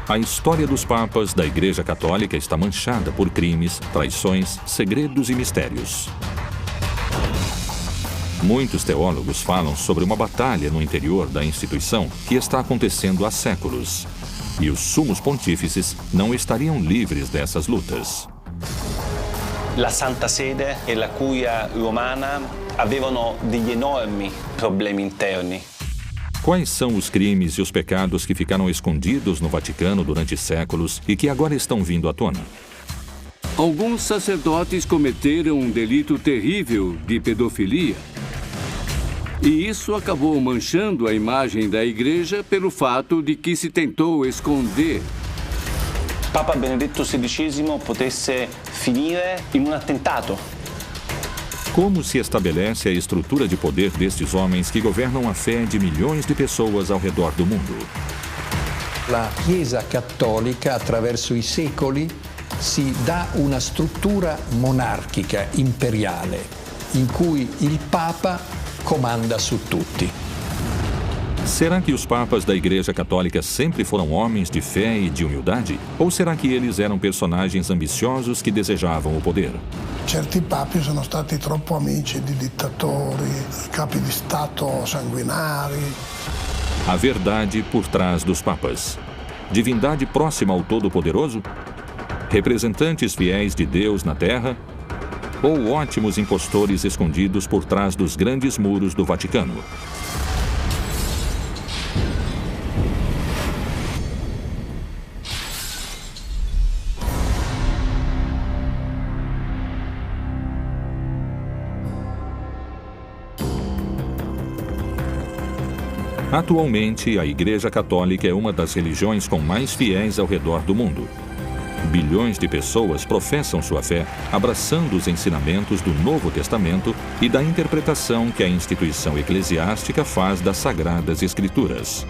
A história dos papas da Igreja Católica está manchada por crimes, traições, segredos e mistérios. Muitos teólogos falam sobre uma batalha no interior da instituição que está acontecendo há séculos. E os sumos pontífices não estariam livres dessas lutas. La Santa Sede e la Curia Romana avevano degli enormi problemi interni. Quais são os crimes e os pecados que ficaram escondidos no Vaticano durante séculos e que agora estão vindo à tona? Alguns sacerdotes cometeram um delito terrível de pedofilia. E isso acabou manchando a imagem da Igreja pelo fato de que se tentou esconder. Papa Benedetto XVI potesse finire in un attentato. Como se estabelece a estrutura de poder destes homens que governam a fé de milhões de pessoas ao redor do mundo? La Chiesa Cattolica, attraverso i secoli, si dà una struttura monarchica, imperiale, in cui il Papa comanda su tutti. Será que os papas da Igreja Católica sempre foram homens de fé e de humildade? Ou será que eles eram personagens ambiciosos que desejavam o poder? Certi papi sono stati troppo amici di dittatori, capi di Stato sanguinari. A verdade por trás dos papas. Divindade próxima ao Todo-Poderoso? Representantes fiéis de Deus na Terra? Ou ótimos impostores escondidos por trás dos grandes muros do Vaticano? Atualmente, a Igreja Católica é uma das religiões com mais fiéis ao redor do mundo. Bilhões de pessoas professam sua fé, abraçando os ensinamentos do Novo Testamento e da interpretação que a instituição eclesiástica faz das Sagradas Escrituras.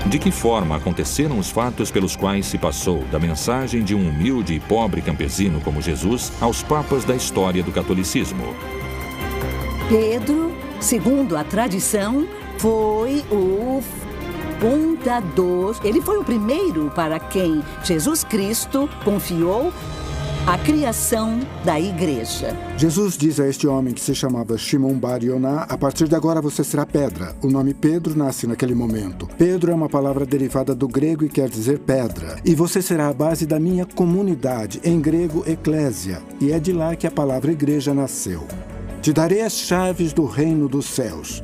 De que forma aconteceram os fatos pelos quais se passou da mensagem de um humilde e pobre campesino como Jesus aos papas da história do catolicismo? Pedro, segundo a tradição, foi o fundador. Ele foi o primeiro para quem Jesus Cristo confiou a criação da igreja. Jesus diz a este homem que se chamava Shimon Bar Yoná: a partir de agora você será pedra. O nome Pedro nasce naquele momento. Pedro é uma palavra derivada do grego e quer dizer pedra. E você será a base da minha comunidade, em grego eclésia. E é de lá que a palavra igreja nasceu. Te darei as chaves do reino dos céus.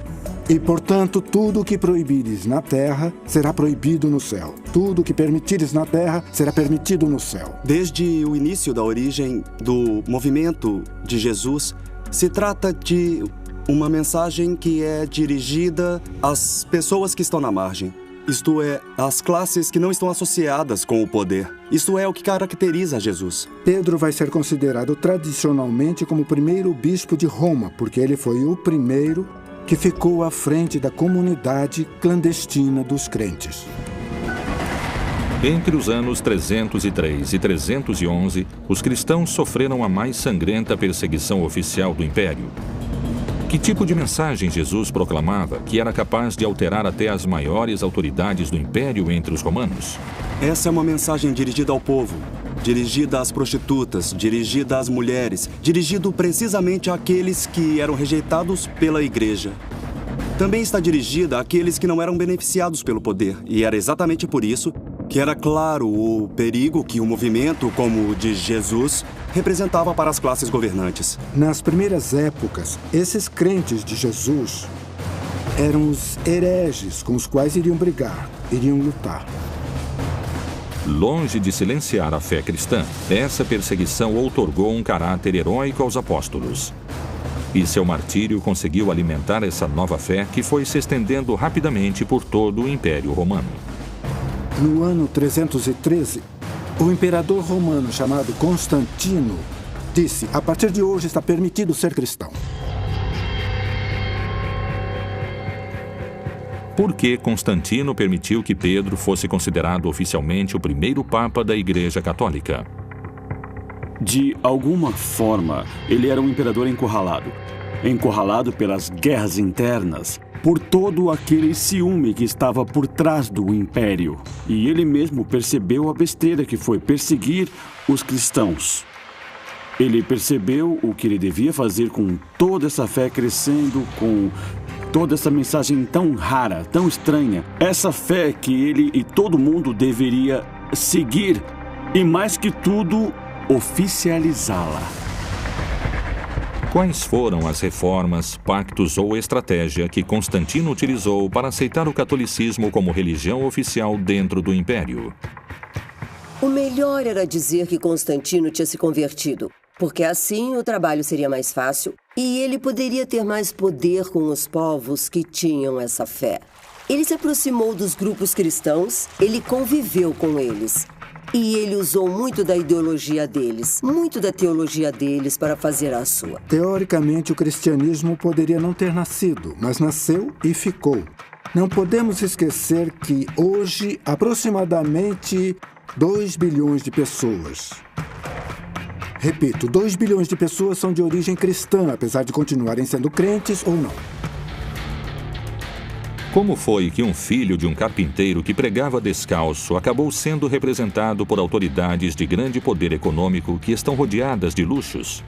E, portanto, tudo o que proibires na terra será proibido no céu. Tudo o que permitires na terra será permitido no céu. Desde o início da origem do movimento de Jesus, se trata de uma mensagem que é dirigida às pessoas que estão na margem. Isto é, às classes que não estão associadas com o poder. Isto é o que caracteriza Jesus. Pedro vai ser considerado tradicionalmente como o primeiro bispo de Roma, porque ele foi o primeiro que ficou à frente da comunidade clandestina dos crentes. Entre os anos 303 e 311, os cristãos sofreram a mais sangrenta perseguição oficial do Império. Que tipo de mensagem Jesus proclamava que era capaz de alterar até as maiores autoridades do Império entre os romanos? Essa é uma mensagem dirigida ao povo, dirigida às prostitutas, dirigida às mulheres, dirigido precisamente àqueles que eram rejeitados pela igreja. Também está dirigida àqueles que não eram beneficiados pelo poder, e era exatamente por isso que era claro o perigo que um movimento como o de Jesus representava para as classes governantes. Nas primeiras épocas, esses crentes de Jesus eram os hereges com os quais iriam brigar, iriam lutar. Longe de silenciar a fé cristã, essa perseguição outorgou um caráter heróico aos apóstolos. E seu martírio conseguiu alimentar essa nova fé que foi se estendendo rapidamente por todo o Império Romano. No ano 313, o imperador romano chamado Constantino disse: a partir de hoje está permitido ser cristão. Por que Constantino permitiu que Pedro fosse considerado oficialmente o primeiro Papa da Igreja Católica? De alguma forma, ele era um imperador encurralado. Encurralado pelas guerras internas, por todo aquele ciúme que estava por trás do império. E ele mesmo percebeu a besteira que foi perseguir os cristãos. Ele percebeu o que ele devia fazer com toda essa fé crescendo, com toda essa mensagem tão rara, tão estranha. Essa fé que ele e todo mundo deveria seguir e, mais que tudo, oficializá-la. Quais foram as reformas, pactos ou estratégia que Constantino utilizou para aceitar o catolicismo como religião oficial dentro do Império? O melhor era dizer que Constantino tinha se convertido, porque assim o trabalho seria mais fácil e ele poderia ter mais poder com os povos que tinham essa fé. Ele se aproximou dos grupos cristãos, ele conviveu com eles. E ele usou muito da ideologia deles, muito da teologia deles para fazer a sua. Teoricamente, o cristianismo poderia não ter nascido, mas nasceu e ficou. Não podemos esquecer que hoje, aproximadamente 2 bilhões de pessoas. Repito, 2 bilhões de pessoas são de origem cristã, apesar de continuarem sendo crentes ou não. Como foi que um filho de um carpinteiro que pregava descalço acabou sendo representado por autoridades de grande poder econômico que estão rodeadas de luxos?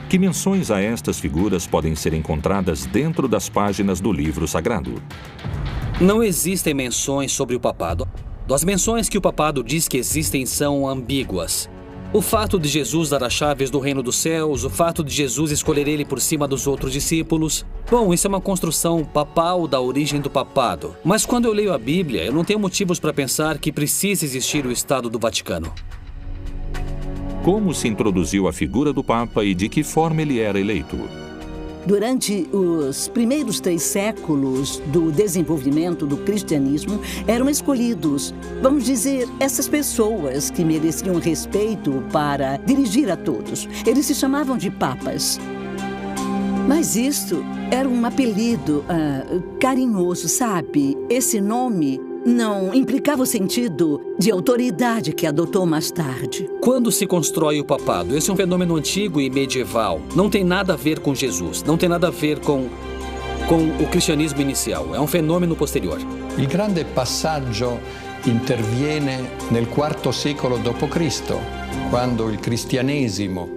Que menções a estas figuras podem ser encontradas dentro das páginas do livro sagrado? Não existem menções sobre o papado. As menções que o papado diz que existem são ambíguas. O fato de Jesus dar as chaves do reino dos céus, o fato de Jesus escolher ele por cima dos outros discípulos. Bom, isso é uma construção papal da origem do papado. Mas quando eu leio a Bíblia, eu não tenho motivos para pensar que precisa existir o Estado do Vaticano. Como se introduziu a figura do Papa e de que forma ele era eleito? Durante os primeiros 3 séculos do desenvolvimento do cristianismo, eram escolhidos, vamos dizer, essas pessoas que mereciam respeito para dirigir a todos. Eles se chamavam de papas. Mas isto era um apelido carinhoso, sabe? Esse nome não implicava o sentido de autoridade que adotou mais tarde. Quando se constrói o papado, esse é um fenômeno antigo e medieval. Não tem nada a ver com Jesus, não tem nada a ver com o cristianismo inicial. É um fenômeno posterior. Il grande passaggio interviene nel IV secolo d.C., quando il cristianesimo,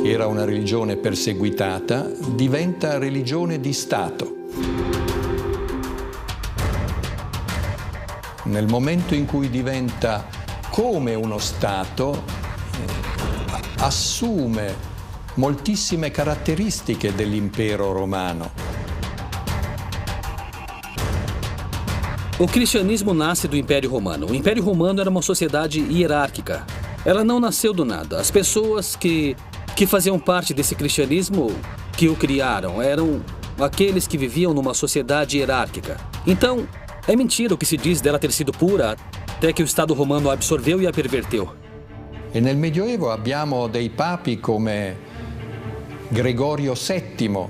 che era una religione perseguitata, diventa religione di Stato. Nel momento in cui diventa come uno Stato, assume moltissime caratteristiche dell'impero romano. O cristianismo nasce do Império Romano. O Império Romano era uma sociedade hierárquica. Ela não nasceu do nada. As pessoas que faziam parte desse cristianismo, que o criaram, eram aqueles que viviam numa sociedade hierárquica. Então, é mentira o que se diz dela ter sido pura, até que o Estado romano a absorveu e a perverteu. E nel Medioevo abbiamo dei papi come Gregorio VII,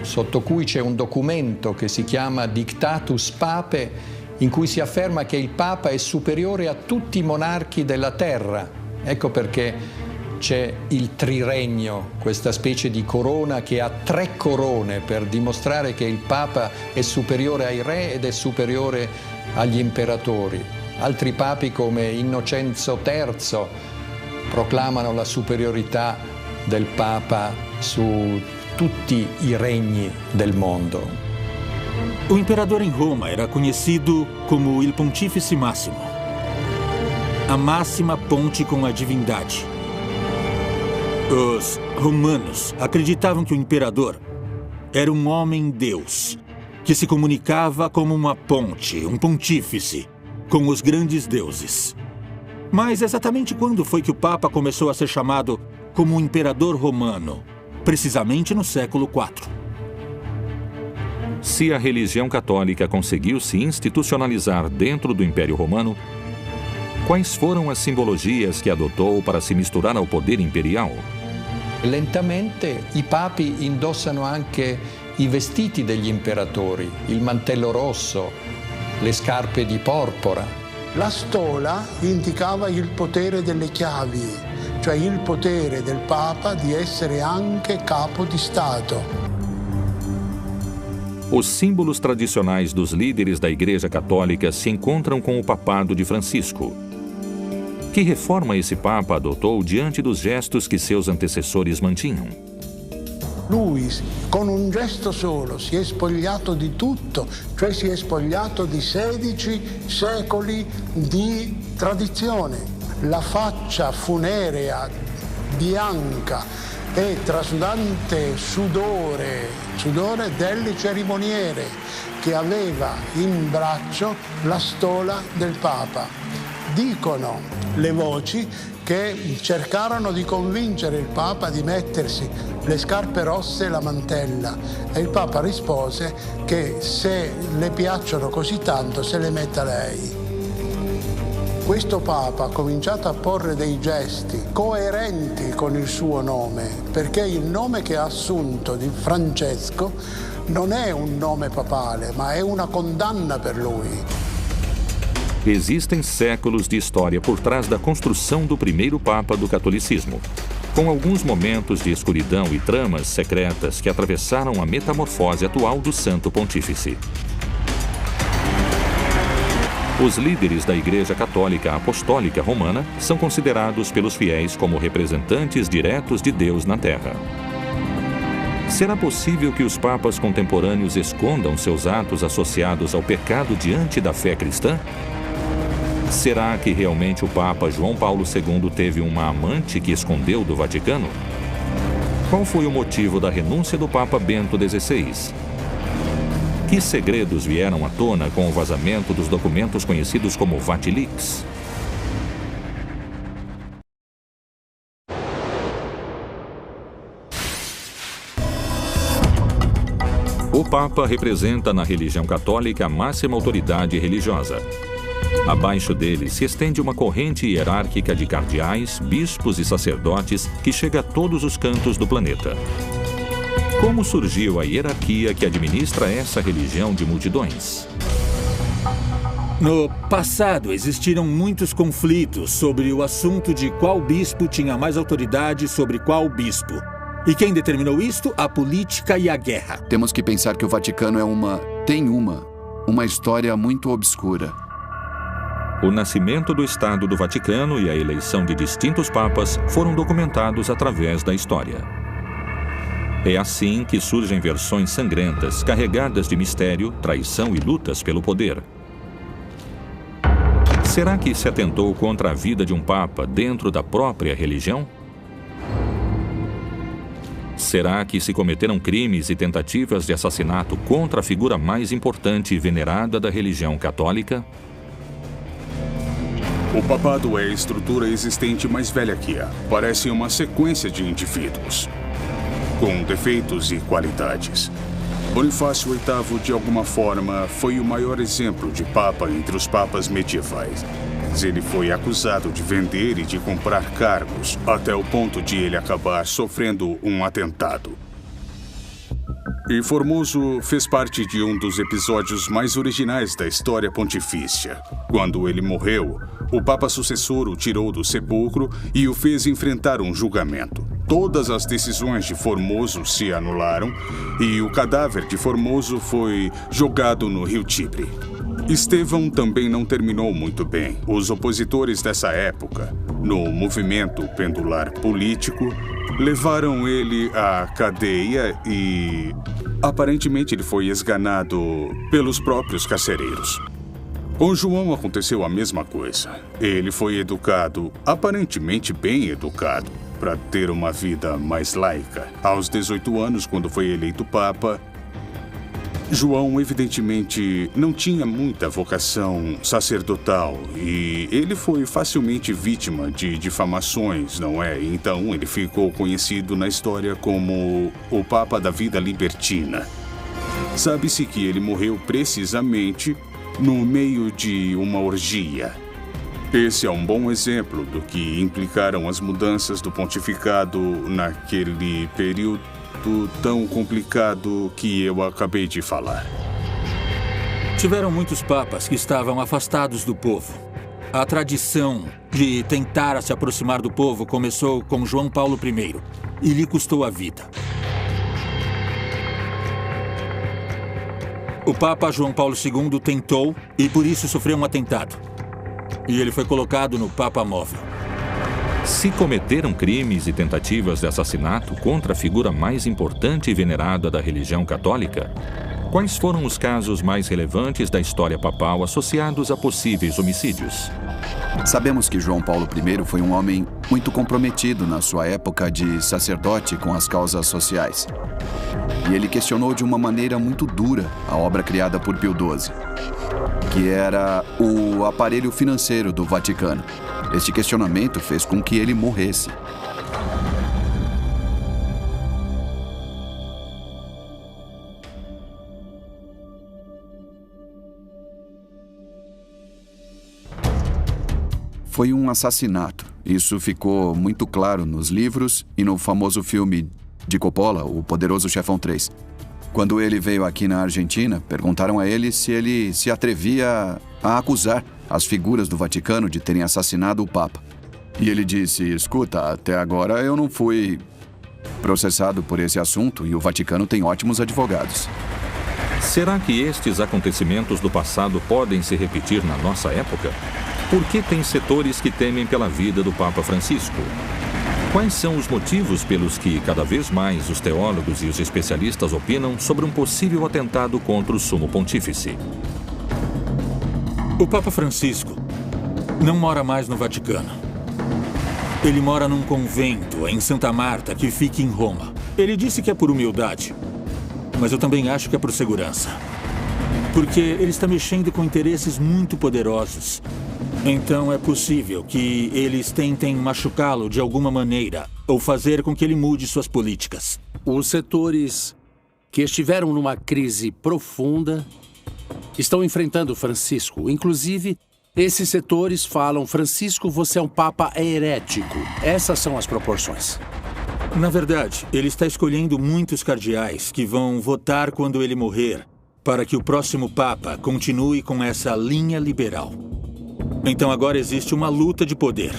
sotto cui c'è un documento che si chiama Dictatus Papae, in cui si afferma che il Papa è superiore a tutti i monarchi della terra. Ecco perché c'è il triregno, questa specie di corona che ha 3 corone per dimostrare che il Papa è superiore ai re ed è superiore agli imperatori. Altri papi come Innocenzo III proclamano la superiorità del Papa su tutti i regni del mondo. O imperador em Roma era conhecido como Il Pontífice Máximo, a máxima ponte com a divindade. Os romanos acreditavam que o imperador era um homem-deus, que se comunicava como uma ponte, um pontífice, com os grandes deuses. Mas exatamente quando foi que o Papa começou a ser chamado como um imperador romano? Precisamente no século IV. Se a religião católica conseguiu se institucionalizar dentro do Império Romano, quais foram as simbologias que adotou para se misturar ao poder imperial? Lentamente i papi indossano anche i vestiti degli imperatori, il mantello rosso, le scarpe di porpora. La stola indicava il potere delle chiavi, cioè il potere del Papa di essere anche capo di Stato. Os símbolos tradicionais dos líderes da Igreja Católica se encontram com o papado de Francisco. Que reforma esse Papa adotou diante dos gestos que seus antecessores mantinham? Lui, con un gesto solo, si è spogliato di tutto, cioè si è spogliato di 16 secoli di tradizione. La faccia funerea, bianca e trasudante sudore del cerimoniere che aveva in braccio la stola del Papa. Dicono le voci che cercarono di convincere il Papa di mettersi le scarpe rosse e la mantella e il Papa rispose che se le piacciono così tanto se le metta lei. Questo Papa ha cominciato a porre dei gesti coerenti con il suo nome, perché il nome che ha assunto di Francesco non è un nome papale, ma è una condanna per lui. Existem séculos de história por trás da construção do primeiro Papa do catolicismo, com alguns momentos de escuridão e tramas secretas que atravessaram a metamorfose atual do Santo Pontífice. Os líderes da Igreja Católica Apostólica Romana são considerados pelos fiéis como representantes diretos de Deus na Terra. Será possível que os papas contemporâneos escondam seus atos associados ao pecado diante da fé cristã? Será que realmente o Papa João Paulo II teve uma amante que escondeu do Vaticano? Qual foi o motivo da renúncia do Papa Bento XVI? Que segredos vieram à tona com o vazamento dos documentos conhecidos como Vatilix? O Papa representa na religião católica a máxima autoridade religiosa. Abaixo dele se estende uma corrente hierárquica de cardeais, bispos e sacerdotes que chega a todos os cantos do planeta. Como surgiu a hierarquia que administra essa religião de multidões? No passado, existiram muitos conflitos sobre o assunto de qual bispo tinha mais autoridade sobre qual bispo. E quem determinou isto? A política e a guerra. Temos que pensar que o Vaticano tem uma história muito obscura. O nascimento do Estado do Vaticano e a eleição de distintos papas foram documentados através da história. É assim que surgem versões sangrentas, carregadas de mistério, traição e lutas pelo poder. Será que se atentou contra a vida de um papa dentro da própria religião? Será que se cometeram crimes e tentativas de assassinato contra a figura mais importante e venerada da religião católica? O papado é a estrutura existente mais velha que há. Parece uma sequência de indivíduos, com defeitos e qualidades. Bonifácio VIII, de alguma forma, foi o maior exemplo de papa entre os papas medievais. Ele foi acusado de vender e de comprar cargos, até o ponto de ele acabar sofrendo um atentado. E Formoso fez parte de um dos episódios mais originais da história pontifícia. Quando ele morreu, o papa sucessor o tirou do sepulcro e o fez enfrentar um julgamento. Todas as decisões de Formoso se anularam e o cadáver de Formoso foi jogado no rio Tibre. Estevão também não terminou muito bem. Os opositores dessa época, no movimento pendular político, levaram ele à cadeia e aparentemente ele foi esganado pelos próprios carcereiros. Com João aconteceu a mesma coisa. Ele foi educado, aparentemente bem educado, para ter uma vida mais laica. Aos 18 anos, quando foi eleito Papa, João, evidentemente, não tinha muita vocação sacerdotal e ele foi facilmente vítima de difamações, não é? Então, ele ficou conhecido na história como o Papa da Vida Libertina. Sabe-se que ele morreu precisamente no meio de uma orgia. Esse é um bom exemplo do que implicaram as mudanças do pontificado naquele período tão complicado que eu acabei de falar. Tiveram muitos papas que estavam afastados do povo. A tradição de tentar se aproximar do povo começou com João Paulo I e lhe custou a vida. O Papa João Paulo II tentou e por isso sofreu um atentado. E ele foi colocado no Papa Móvel. Se cometeram crimes e tentativas de assassinato contra a figura mais importante e venerada da religião católica, quais foram os casos mais relevantes da história papal associados a possíveis homicídios? Sabemos que João Paulo I foi um homem muito comprometido na sua época de sacerdote com as causas sociais. E ele questionou de uma maneira muito dura a obra criada por Pio XII, que era o aparelho financeiro do Vaticano. Este questionamento fez com que ele morresse. Foi um assassinato. Isso ficou muito claro nos livros e no famoso filme de Coppola, O Poderoso Chefão 3. Quando ele veio aqui na Argentina, perguntaram a ele se ele se atrevia a acusar as figuras do Vaticano de terem assassinado o Papa. E ele disse, escuta, até agora eu não fui processado por esse assunto e o Vaticano tem ótimos advogados. Será que estes acontecimentos do passado podem se repetir na nossa época? Por que tem setores que temem pela vida do Papa Francisco? Quais são os motivos pelos que cada vez mais os teólogos e os especialistas opinam sobre um possível atentado contra o Sumo Pontífice? O Papa Francisco não mora mais no Vaticano. Ele mora num convento em Santa Marta que fica em Roma. Ele disse que é por humildade, mas eu também acho que é por segurança. Porque ele está mexendo com interesses muito poderosos. Então é possível que eles tentem machucá-lo de alguma maneira ou fazer com que ele mude suas políticas. Os setores que estiveram numa crise profunda estão enfrentando Francisco. Inclusive, esses setores falam, Francisco, você é um papa herético. Essas são as proporções. Na verdade, ele está escolhendo muitos cardeais que vão votar quando ele morrer para que o próximo papa continue com essa linha liberal. Então agora existe uma luta de poder.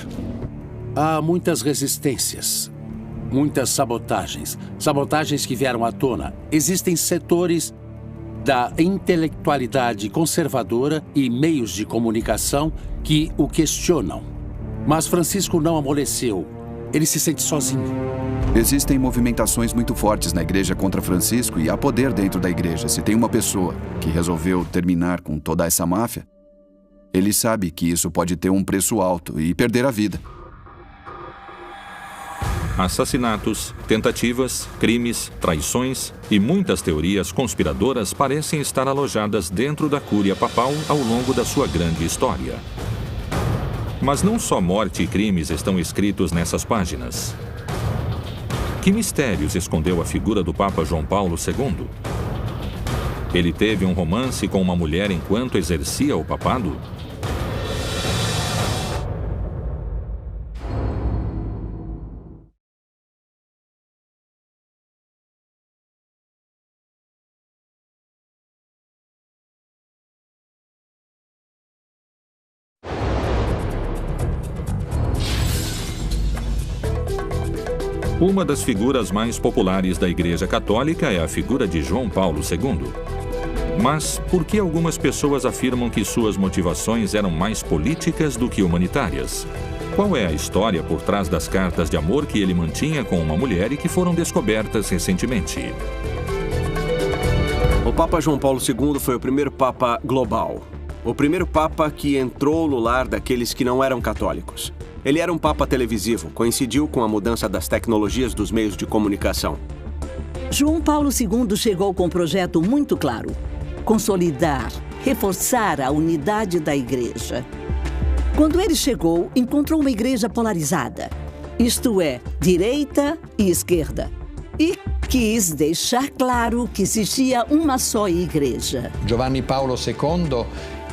Há muitas resistências, muitas sabotagens. Sabotagens que vieram à tona. Existem setores da intelectualidade conservadora e meios de comunicação que o questionam. Mas Francisco não amoleceu. Ele se sente sozinho. Existem movimentações muito fortes na igreja contra Francisco e há poder dentro da igreja. Se tem uma pessoa que resolveu terminar com toda essa máfia, ele sabe que isso pode ter um preço alto e perder a vida. Assassinatos, tentativas, crimes, traições e muitas teorias conspiradoras parecem estar alojadas dentro da Cúria Papal ao longo da sua grande história. Mas não só morte e crimes estão escritos nessas páginas. Que mistérios escondeu a figura do Papa João Paulo II? Ele teve um romance com uma mulher enquanto exercia o papado? Uma das figuras mais populares da Igreja Católica é a figura de João Paulo II. Mas por que algumas pessoas afirmam que suas motivações eram mais políticas do que humanitárias? Qual é a história por trás das cartas de amor que ele mantinha com uma mulher e que foram descobertas recentemente? O Papa João Paulo II foi o primeiro Papa global. O primeiro Papa que entrou no lar daqueles que não eram católicos. Ele era um Papa televisivo, coincidiu com a mudança das tecnologias dos meios de comunicação. João Paulo II chegou com um projeto muito claro: consolidar, reforçar a unidade da igreja. Quando ele chegou, encontrou uma igreja polarizada, isto é, direita e esquerda. E quis deixar claro que existia uma só igreja. Giovanni Paolo II,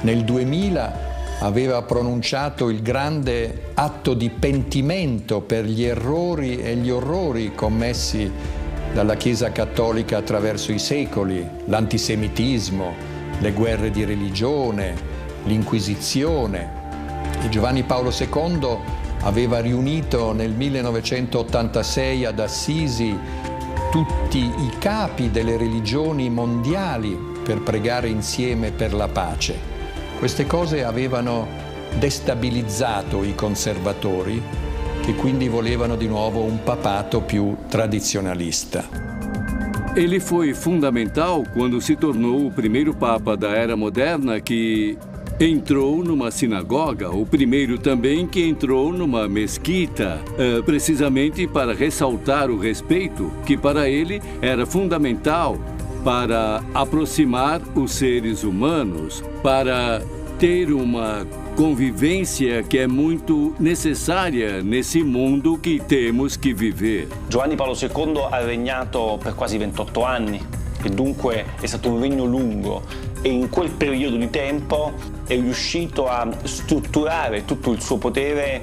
nel 2000, aveva pronunciato il grande atto di pentimento per gli errori e gli orrori commessi dalla Chiesa Cattolica attraverso i secoli, l'antisemitismo, le guerre di religione, l'Inquisizione. E Giovanni Paolo II aveva riunito nel 1986 ad Assisi tutti i capi delle religioni mondiali per pregare insieme per la pace. Queste cose avevano destabilizzato i conservatori, che quindi volevano di nuovo um papato più tradizionalista. Ele foi fundamental quando se tornou o primeiro papa da Era Moderna que entrou numa sinagoga, o primeiro também que entrou numa mesquita, precisamente para ressaltar o respeito que para ele era fundamental para aproximar os seres humanos, para ter uma convivência che è molto necessaria nesse mondo che temos che vivere. Giovanni Paolo II ha regnato per quasi 28 anni e dunque è stato un regno lungo e in quel periodo di tempo è riuscito a strutturare tutto il suo potere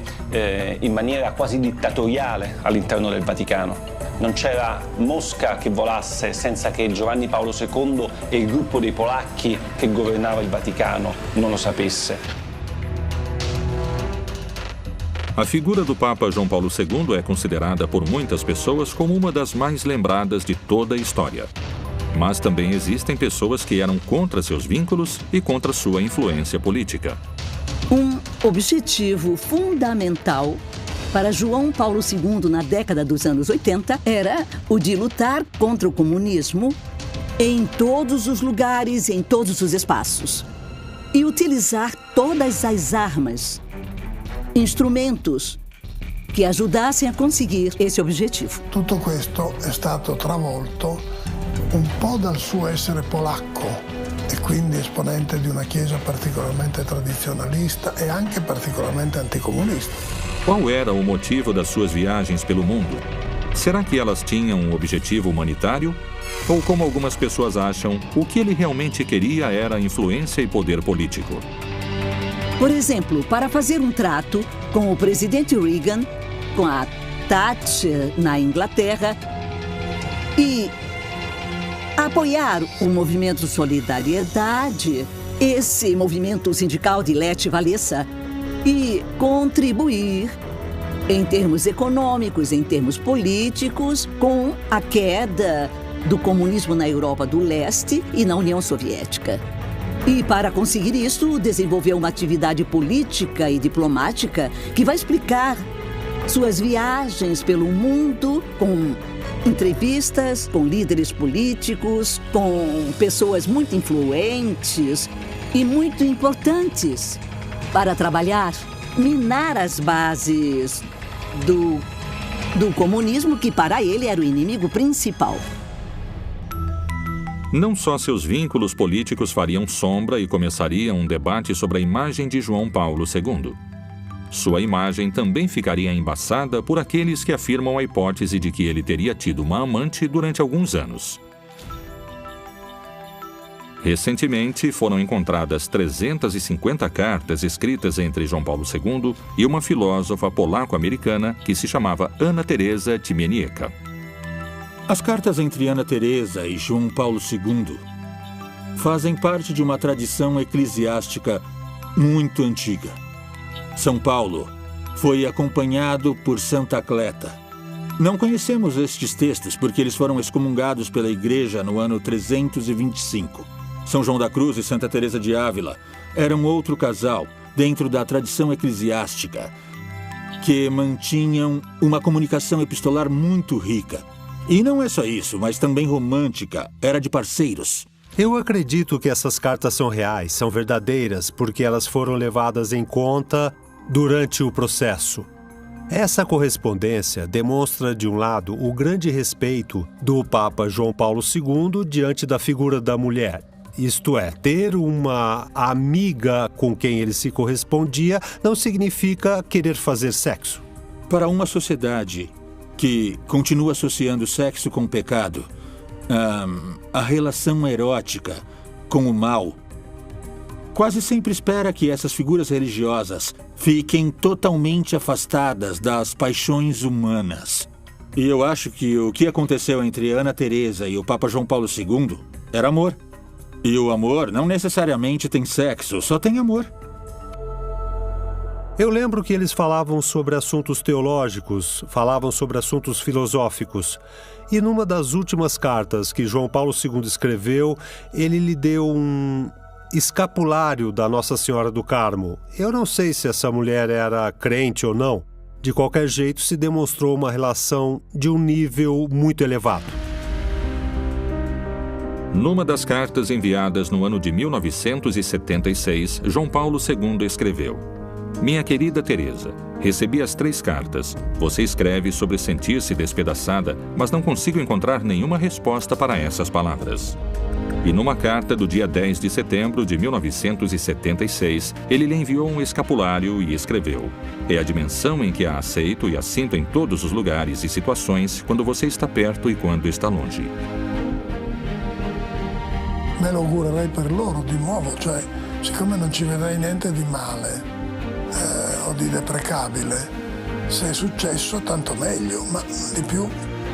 in maniera quasi dittatoriale all'interno del Vaticano. Non c'era mosca che volasse senza che Giovanni Paolo II e il gruppo dei polacchi che governava il Vaticano non lo sapesse. A figura do Papa João Paulo II é considerada por muitas pessoas como uma das mais lembradas de toda a história. Mas também existem pessoas que eram contra seus vínculos e contra sua influência política. Um objetivo fundamental para João Paulo II na década dos anos 80 era o de lutar contra o comunismo em todos os lugares, em todos os espaços. E utilizar todas as armas, instrumentos que ajudassem a conseguir esse objetivo. Tutto questo è stato travolto un po' dal suo essere polacco e quindi esponente di una chiesa particolarmente tradizionalista e anche particolarmente anticomunista. Qual era o motivo das suas viagens pelo mundo? Será que elas tinham um objetivo humanitário? Ou, como algumas pessoas acham, o que ele realmente queria era influência e poder político? Por exemplo, para fazer um trato com o presidente Reagan, com a Thatcher na Inglaterra e apoiar o movimento Solidariedade, esse movimento sindical de Lech Walesa, e contribuir em termos econômicos, em termos políticos, com a queda do comunismo na Europa do Leste e na União Soviética. E para conseguir isso, desenvolveu uma atividade política e diplomática que vai explicar suas viagens pelo mundo com entrevistas com líderes políticos, com pessoas muito influentes e muito importantes para trabalhar, minar as bases do comunismo, que para ele era o inimigo principal. Não só seus vínculos políticos fariam sombra e começaria um debate sobre a imagem de João Paulo II. Sua imagem também ficaria embaçada por aqueles que afirmam a hipótese de que ele teria tido uma amante durante alguns anos. Recentemente, foram encontradas 350 cartas escritas entre João Paulo II e uma filósofa polaco-americana que se chamava Anna Teresa Timieniecka. As cartas entre Ana Teresa e João Paulo II fazem parte de uma tradição eclesiástica muito antiga. São Paulo foi acompanhado por Santa Cleta. Não conhecemos estes textos porque eles foram excomungados pela Igreja no ano 325. São João da Cruz e Santa Teresa de Ávila eram outro casal dentro da tradição eclesiástica que mantinham uma comunicação epistolar muito rica. E não é só isso, mas também romântica, era de parceiros. Eu acredito que essas cartas são reais, são verdadeiras, porque elas foram levadas em conta durante o processo. Essa correspondência demonstra, de um lado, o grande respeito do Papa João Paulo II diante da figura da mulher. Isto é, ter uma amiga com quem ele se correspondia não significa querer fazer sexo. Para uma sociedade que continua associando sexo com o pecado, a relação erótica com o mal, quase sempre espera que essas figuras religiosas fiquem totalmente afastadas das paixões humanas. E eu acho que o que aconteceu entre Ana Teresa e o Papa João Paulo II era amor. E o amor não necessariamente tem sexo, só tem amor. Eu lembro que eles falavam sobre assuntos teológicos, falavam sobre assuntos filosóficos. E numa das últimas cartas que João Paulo II escreveu, ele lhe deu um escapulário da Nossa Senhora do Carmo. Eu não sei se essa mulher era crente ou não. De qualquer jeito, se demonstrou uma relação de um nível muito elevado. Numa das cartas enviadas no ano de 1976, João Paulo II escreveu: Minha querida Teresa, recebi as 3 cartas. Você escreve sobre sentir-se despedaçada, mas não consigo encontrar nenhuma resposta para essas palavras. E numa carta do dia 10 de setembro de 1976, ele lhe enviou um escapulário e escreveu: É a dimensão em que a aceito e a sinto em todos os lugares e situações, quando você está perto e quando está longe. Me lo augurerei per loro di nuovo, cioè, siccome non ci vedrei niente di male o di deprecabile, se è successo tanto meglio, ma di più.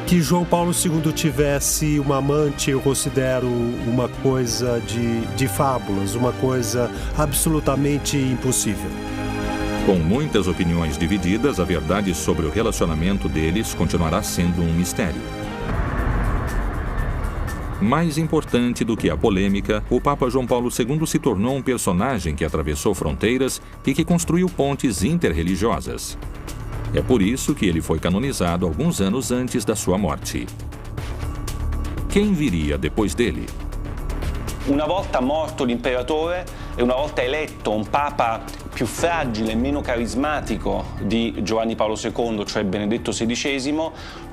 Que João Paulo II tivesse uma amante, eu considero uma coisa de fábulas, uma coisa absolutamente impossível. Com muitas opiniões divididas, a verdade sobre o relacionamento deles continuará sendo um mistério. Mais importante do que a polêmica, o Papa João Paulo II se tornou um personagem que atravessou fronteiras e que construiu pontes interreligiosas. É por isso que ele foi canonizado alguns anos antes da sua morte. Quem viria depois dele? Una volta morto l'imperatore e una volta eletto un papa più fragile e meno carismatico di Giovanni Paolo II, cioè Benedetto XVI,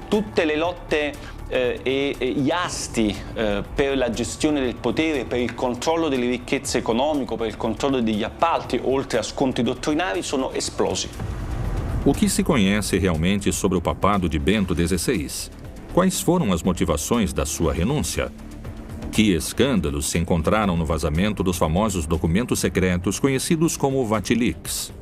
tutte le lotte e gli asti per la gestione del potere, per il controllo delle ricchezze economiche, per il controllo degli appalti, oltre a scontri dottrinari, sono esplosi. O que se conhece realmente sobre o papado de Bento XVI? Quais foram as motivações da sua renúncia? Que escândalos se encontraram no vazamento dos famosos documentos secretos conhecidos como Vatilix?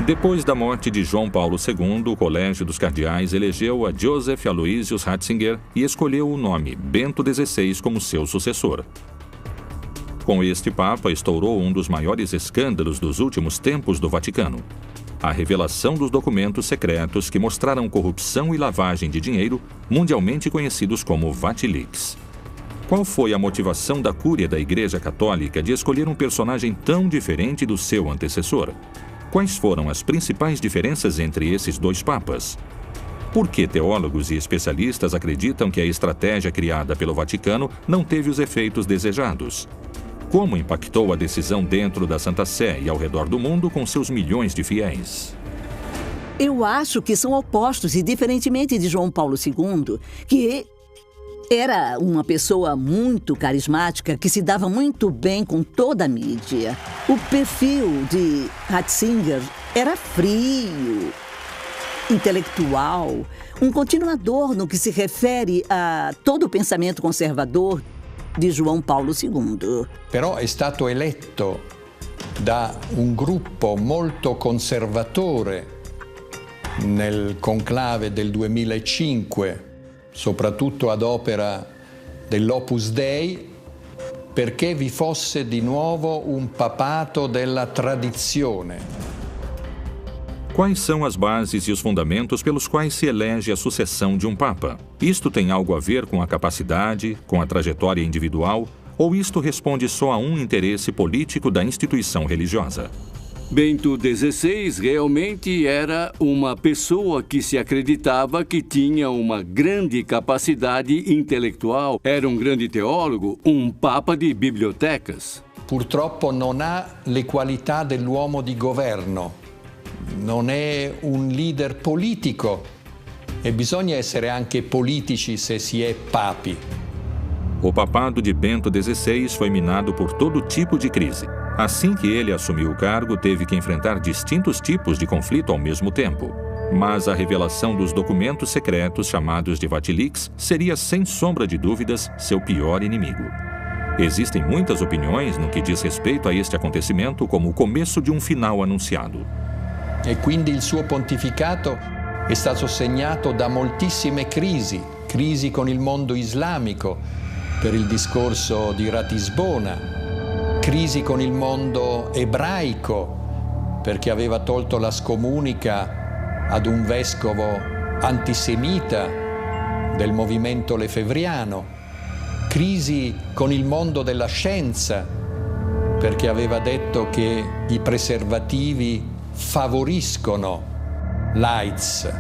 Depois da morte de João Paulo II, o Colégio dos Cardeais elegeu a Joseph Aloysius Ratzinger e escolheu o nome Bento XVI como seu sucessor. Com este Papa, estourou um dos maiores escândalos dos últimos tempos do Vaticano: a revelação dos documentos secretos que mostraram corrupção e lavagem de dinheiro, mundialmente conhecidos como Vatilix. Qual foi a motivação da Cúria da Igreja Católica de escolher um personagem tão diferente do seu antecessor? Quais foram as principais diferenças entre esses 2 papas? Por que teólogos e especialistas acreditam que a estratégia criada pelo Vaticano não teve os efeitos desejados? Como impactou a decisão dentro da Santa Sé e ao redor do mundo com seus milhões de fiéis? Eu acho que são opostos e, diferentemente de João Paulo II, que era uma pessoa muito carismática que se dava muito bem com toda a mídia. O perfil de Ratzinger era frio, intelectual, um continuador no que se refere a todo o pensamento conservador di João Paulo II. Però è stato eletto da un gruppo molto conservatore nel conclave del 2005, soprattutto ad opera dell'Opus Dei, perché vi fosse di nuovo un papato della tradizione. Quais são as bases e os fundamentos pelos quais se elege a sucessão de um Papa? Isto tem algo a ver com a capacidade, com a trajetória individual, ou isto responde só a um interesse político da instituição religiosa? Bento XVI realmente era uma pessoa que se acreditava que tinha uma grande capacidade intelectual, era um grande teólogo, um papa de bibliotecas. Purtroppo non ha le qualità dell'uomo di governo, non è un leader politico e bisogna essere anche politici se si è papi. O papado de Bento XVI foi minado por todo tipo de crise. Assim que ele assumiu o cargo, teve que enfrentar distintos tipos de conflito ao mesmo tempo. Mas a revelação dos documentos secretos chamados de Vatilix seria, sem sombra de dúvidas, seu pior inimigo. Existem muitas opiniões no que diz respeito a este acontecimento como o começo de um final anunciado. E quindi il suo pontificato è stato segnato da moltissime crisi con il mondo islamico per il discorso di Ratisbona, crisi con il mondo ebraico perché aveva tolto la scomunica ad un vescovo antisemita del movimento lefebvriano, crisi con il mondo della scienza perché aveva detto che i preservativi favoriscono l'AIDS,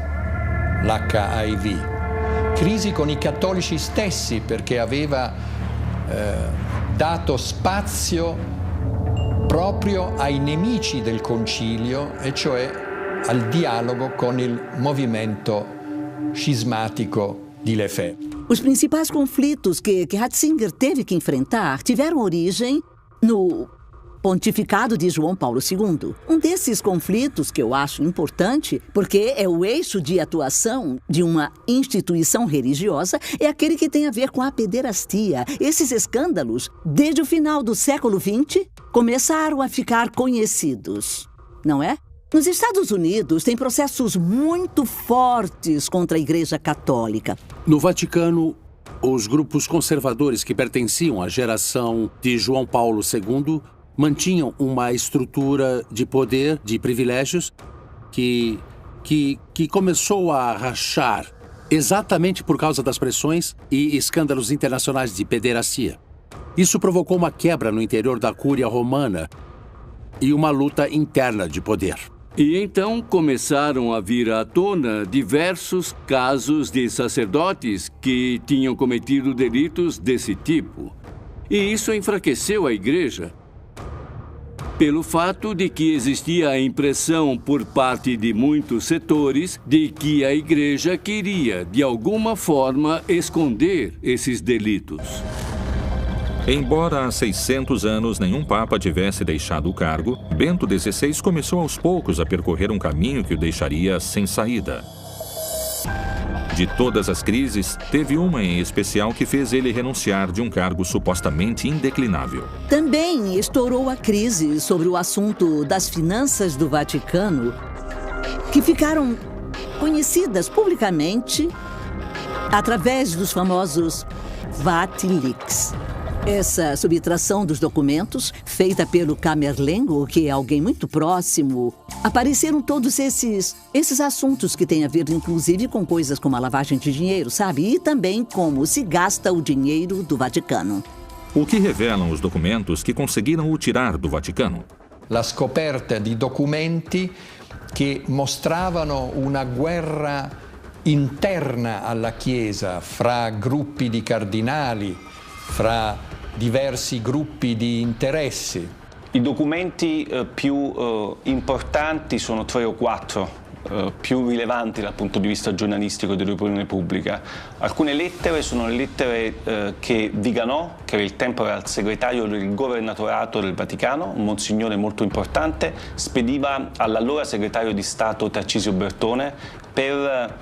l'HIV, crisi con i cattolici stessi perché aveva dato spazio proprio ai nemici del concilio, e cioè al dialogo con il movimento cismatico di Lefebvre. Os principais conflitos que Ratzinger teve que enfrentar tiveram origem no pontificado de João Paulo II. Um desses conflitos que eu acho importante, porque é o eixo de atuação de uma instituição religiosa, é aquele que tem a ver com a pederastia. Esses escândalos, desde o final do século XX, começaram a ficar conhecidos, não é? Nos Estados Unidos, tem processos muito fortes contra a Igreja Católica. No Vaticano, os grupos conservadores que pertenciam à geração de João Paulo II mantinham uma estrutura de poder, de privilégios, que começou a rachar exatamente por causa das pressões e escândalos internacionais de pederastia. Isso provocou uma quebra no interior da Cúria Romana e uma luta interna de poder. E então começaram a vir à tona diversos casos de sacerdotes que tinham cometido delitos desse tipo. E isso enfraqueceu a igreja, pelo fato de que existia a impressão por parte de muitos setores de que a igreja queria, de alguma forma, esconder esses delitos. Embora há 600 anos nenhum papa tivesse deixado o cargo, Bento XVI começou aos poucos a percorrer um caminho que o deixaria sem saída. De todas as crises, teve uma em especial que fez ele renunciar de um cargo supostamente indeclinável. Também estourou a crise sobre o assunto das finanças do Vaticano, que ficaram conhecidas publicamente através dos famosos Vatilix. Essa subtração dos documentos, feita pelo Camerlengo, que é alguém muito próximo, apareceram todos esses assuntos que têm a ver, inclusive, com coisas como a lavagem de dinheiro, sabe? E também como se gasta o dinheiro do Vaticano. O que revelam os documentos que conseguiram o tirar do Vaticano? La scoperta di documenti che mostravano una guerra interna alla Chiesa fra gruppi di cardinali, fra diversi gruppi di interessi. I documenti più importanti sono 3 o 4, più rilevanti dal punto di vista giornalistico dell'opinione pubblica. Alcune lettere sono le lettere che Viganò, che era il tempo era il segretario del governatorato del Vaticano, un monsignore molto importante, spediva all'allora segretario di Stato Tarcisio Bertone per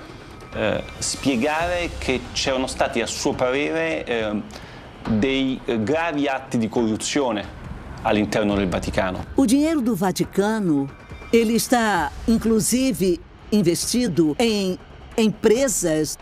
spiegare che c'erano stati, a suo parere, dei gravi atti di corruzione all'interno del Vaticano. O dinheiro do Vaticano, ele está, inclusive, investido em empresas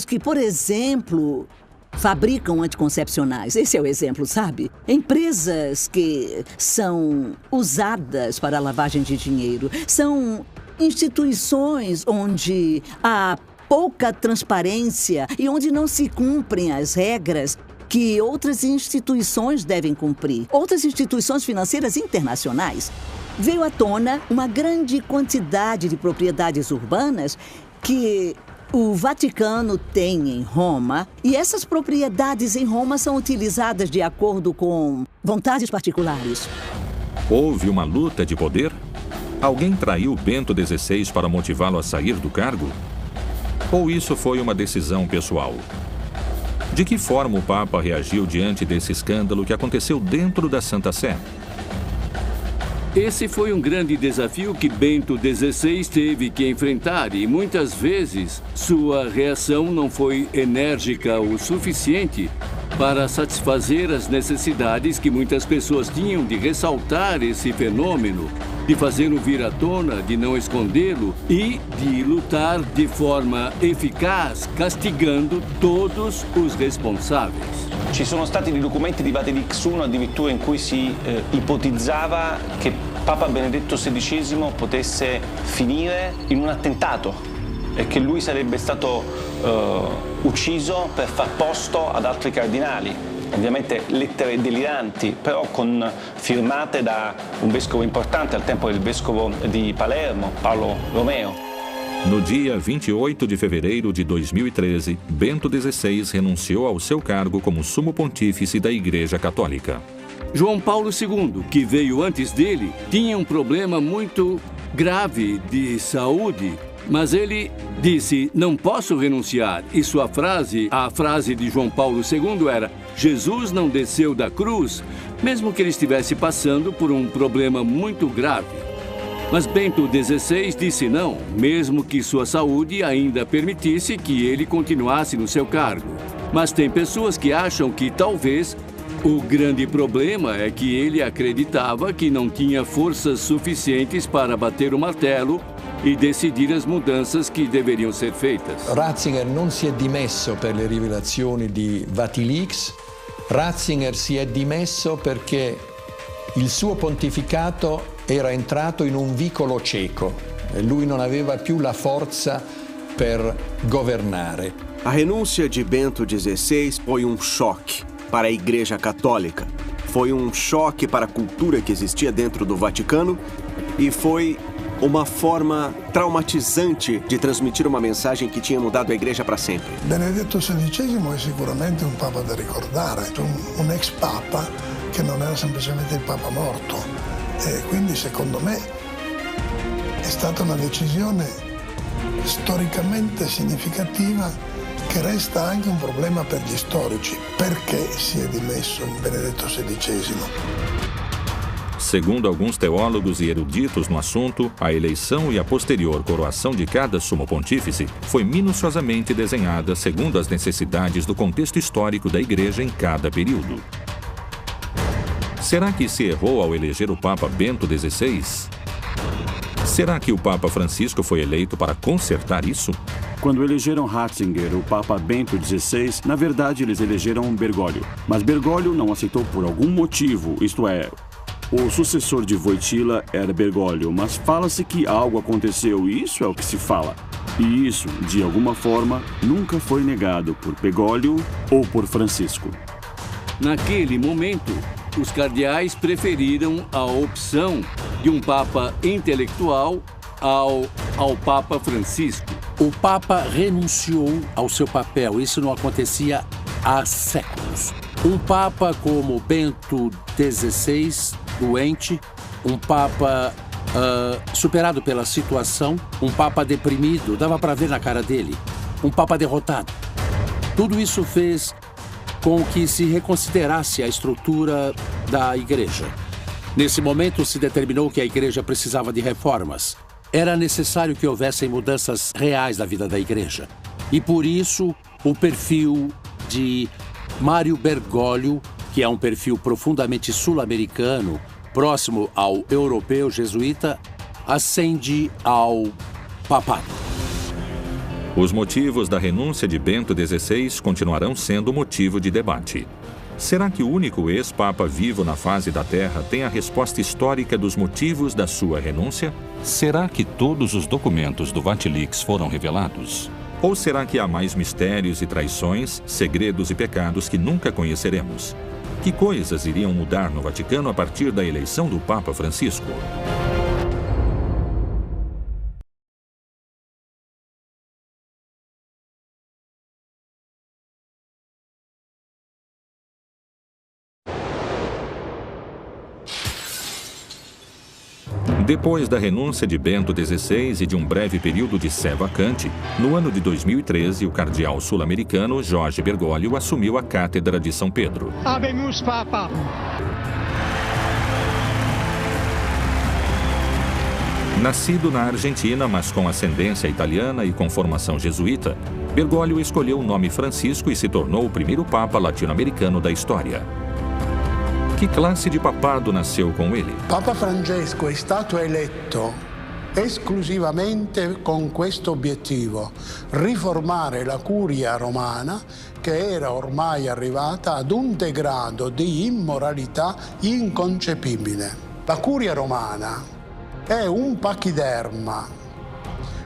que, por exemplo, fabricam anticoncepcionais. Esse é o exemplo, sabe? Empresas que são usadas para a lavagem de dinheiro. São instituições onde há pouca transparência e onde não se cumprem as regras que outras instituições devem cumprir. Outras instituições financeiras internacionais. Veio à tona uma grande quantidade de propriedades urbanas que o Vaticano tem em Roma, e essas propriedades em Roma são utilizadas de acordo com vontades particulares. Houve uma luta de poder? Alguém traiu Bento XVI para motivá-lo a sair do cargo? Ou isso foi uma decisão pessoal? De que forma o Papa reagiu diante desse escândalo que aconteceu dentro da Santa Sé? Esse foi um grande desafio que Bento XVI teve que enfrentar e muitas vezes sua reação não foi enérgica o suficiente para satisfazer as necessidades que muitas pessoas tinham de ressaltar esse fenômeno, de fazê-lo vir à tona, de não escondê-lo e de lutar de forma eficaz, castigando todos os responsáveis. Ci sono stati dei documenti di Vatilix I addirittura in cui si ipotizzava che Papa Benedetto XVI potesse finire in un attentato e che lui sarebbe stato ucciso per far posto ad altri cardinali. Ovviamente lettere deliranti, però firmate da un vescovo importante al tempo del vescovo di Palermo, Paolo Romeo. No dia 28 de fevereiro de 2013, Bento XVI renunciou ao seu cargo como sumo pontífice da Igreja Católica. João Paulo II, que veio antes dele, tinha um problema muito grave de saúde, mas ele disse, não posso renunciar. E sua frase, a frase de João Paulo II era, Jesus não desceu da cruz, mesmo que ele estivesse passando por um problema muito grave. Mas Bento XVI disse não, mesmo que sua saúde ainda permitisse que ele continuasse no seu cargo. Mas tem pessoas que acham que talvez o grande problema é que ele acreditava que não tinha forças suficientes para bater o martelo e decidir as mudanças que deveriam ser feitas. Ratzinger non si è dimesso per le rivelazioni di Vatilix, Ratzinger si è dimesso perché il suo pontificato era entrato in un vicolo cieco e lui non aveva più la forza per governare. A renúncia de Bento XVI foi um choque para a Igreja Católica. Foi um choque para a cultura que existia dentro do Vaticano e foi uma forma traumatizante de transmitir uma mensagem que tinha mudado a Igreja para sempre. Benedetto XVI è sicuramente un papa da ricordare, un ex papa che non era semplicemente il papa morto. E quindi secondo me è stata una decisione storicamente significativa che resta anche un problema per gli storici. Perché si è dimesso Benedetto XVI? Segundo alguns teólogos e eruditos no assunto, a eleição e a posterior coroação de cada sumo pontífice foi minuciosamente desenhada segundo as necessidades do contexto histórico da Igreja em cada período. Será que se errou ao eleger o Papa Bento XVI? Será que o Papa Francisco foi eleito para consertar isso? Quando elegeram Ratzinger, o Papa Bento XVI, na verdade eles elegeram Bergoglio. Mas Bergoglio não aceitou por algum motivo, isto é, o sucessor de Wojtyla era Bergoglio, mas fala-se que algo aconteceu e isso é o que se fala. E isso, de alguma forma, nunca foi negado por Bergoglio ou por Francisco. Naquele momento, os cardeais preferiram a opção de um Papa intelectual ao Papa Francisco. O Papa renunciou ao seu papel. Isso não acontecia há séculos. Um Papa como Bento XVI, doente, um Papa superado pela situação, um Papa deprimido, dava para ver na cara dele, um Papa derrotado. Tudo isso fez com que se reconsiderasse a estrutura da Igreja. Nesse momento, se determinou que a Igreja precisava de reformas. Era necessário que houvessem mudanças reais na vida da Igreja. E por isso, o perfil de Mário Bergoglio, que é um perfil profundamente sul-americano, próximo ao europeu jesuíta, ascende ao papado. Os motivos da renúncia de Bento XVI continuarão sendo motivo de debate. Será que o único ex-papa vivo na face da Terra tem a resposta histórica dos motivos da sua renúncia? Será que todos os documentos do Vatilix foram revelados? Ou será que há mais mistérios e traições, segredos e pecados que nunca conheceremos? Que coisas iriam mudar no Vaticano a partir da eleição do Papa Francisco? Depois da renúncia de Bento XVI e de um breve período de sé vacante, no ano de 2013, o cardeal sul-americano Jorge Bergoglio assumiu a cátedra de São Pedro. Habemus Papa! Nascido na Argentina, mas com ascendência italiana e com formação jesuíta, Bergoglio escolheu o nome Francisco e se tornou o primeiro papa latino-americano da história. Que classe de papado nasceu com ele? Papa Francesco è stato eletto esclusivamente con questo obiettivo: riformare la curia romana, che era ormai arrivata ad un degrado di immoralità inconcepibile. La curia romana è un pachiderma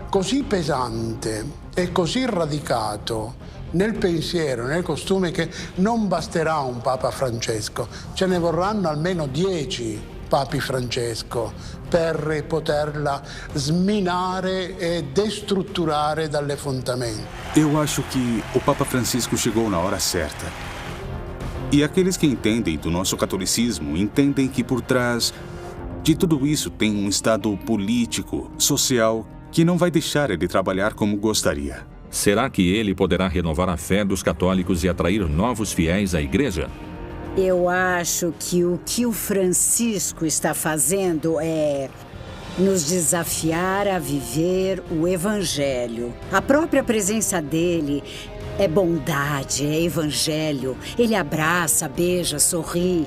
così pesante e così radicato nel pensiero, nel costume, che non basterà un Papa Francesco, ce ne vorranno almeno 10 Papi Francesco per poterla sminare e destrutturare dalle fondamenta. Eu acho que o Papa Francisco chegou na hora certa. E aqueles que entendem do nosso catolicismo entendem que por trás de tudo isso tem um estado político, social, que não vai deixar ele trabalhar como gostaria. Será que ele poderá renovar a fé dos católicos e atrair novos fiéis à igreja? Eu acho que o Francisco está fazendo é nos desafiar a viver o Evangelho. A própria presença dele é bondade, é Evangelho. Ele abraça, beija, sorri.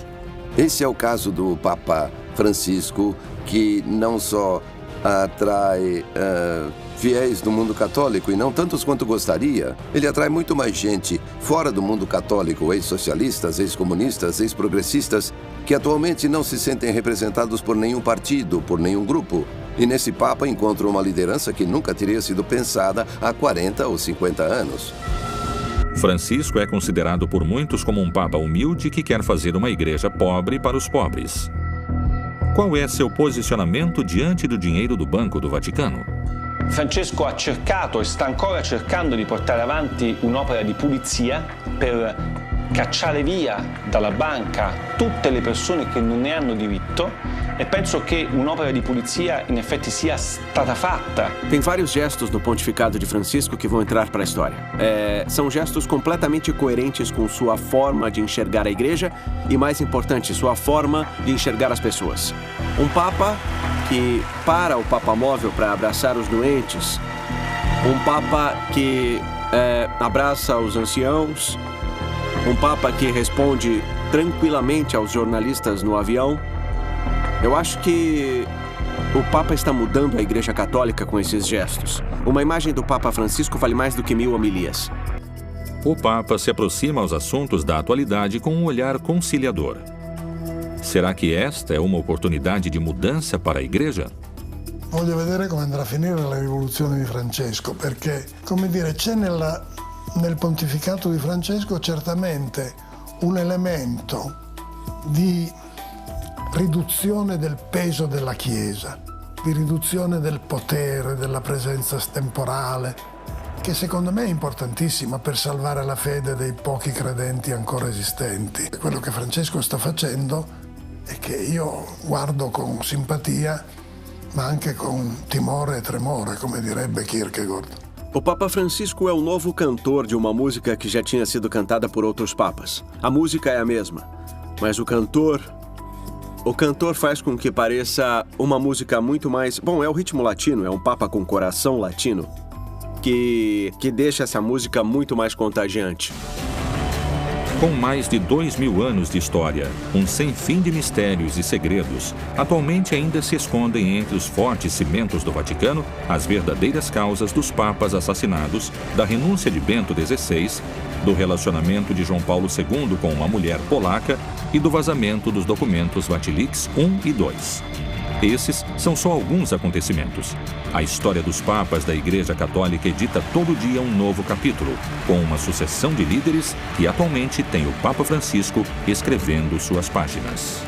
Esse é o caso do Papa Francisco, que não só atrai fiéis do mundo católico, e não tantos quanto gostaria. Ele atrai muito mais gente fora do mundo católico, ex-socialistas, ex-comunistas, ex-progressistas, que atualmente não se sentem representados por nenhum partido, por nenhum grupo. E nesse Papa encontram uma liderança que nunca teria sido pensada há 40 ou 50 anos. Francisco é considerado por muitos como um papa humilde que quer fazer uma igreja pobre para os pobres. Qual é seu posicionamento diante do dinheiro do Banco do Vaticano? Francesco ha cercato e sta ancora cercando di portare avanti un'opera di pulizia per cacciare via dalla banca tutte le persone che non ne hanno diritto, e penso che un'opera di pulizia in effetti sia stata fatta. Tem vários gestos no pontificado de Francisco que vão entrar para a história. São gestos completamente coerentes com sua forma de enxergar a igreja e, mais importante, sua forma de enxergar as pessoas. Um papa que para o papamóvel para abraçar os doentes, um papa que abraça os anciãos, um papa que responde tranquilamente aos jornalistas no avião. Eu acho que o Papa está mudando a Igreja Católica com esses gestos. Uma imagem do Papa Francisco vale mais do que 1000 homilias. O Papa se aproxima aos assuntos da atualidade com um olhar conciliador. Será que esta é uma oportunidade de mudança para a Igreja? Voglio vedere come andrà a finire la rivoluzione di Francesco, perché, come dire, c'è nel pontificato di Francesco certamente un elemento di riduzione del peso della Chiesa, di riduzione del potere, della presenza temporale, che secondo me è importantissima per salvare la fede dei pochi credenti ancora esistenti. Quello che Francesco sta facendo e che io guardo con simpatia, ma anche con timore e tremore, come direbbe Kierkegaard. O Papa Francisco é o novo cantor de uma música que já tinha sido cantada por outros papas. A música é a mesma, mas o cantor faz com que pareça uma música muito mais... Bom, é o ritmo latino, é um papa com coração latino que deixa essa música muito mais contagiante. Com mais de 2000 anos de história, um sem fim de mistérios e segredos, atualmente ainda se escondem entre os fortes cimentos do Vaticano as verdadeiras causas dos papas assassinados, da renúncia de Bento XVI, do relacionamento de João Paulo II com uma mulher polaca e do vazamento dos documentos Vatilix I e II. Esses são só alguns acontecimentos. A história dos papas da Igreja Católica edita todo dia um novo capítulo, com uma sucessão de líderes que atualmente tem o Papa Francisco escrevendo suas páginas.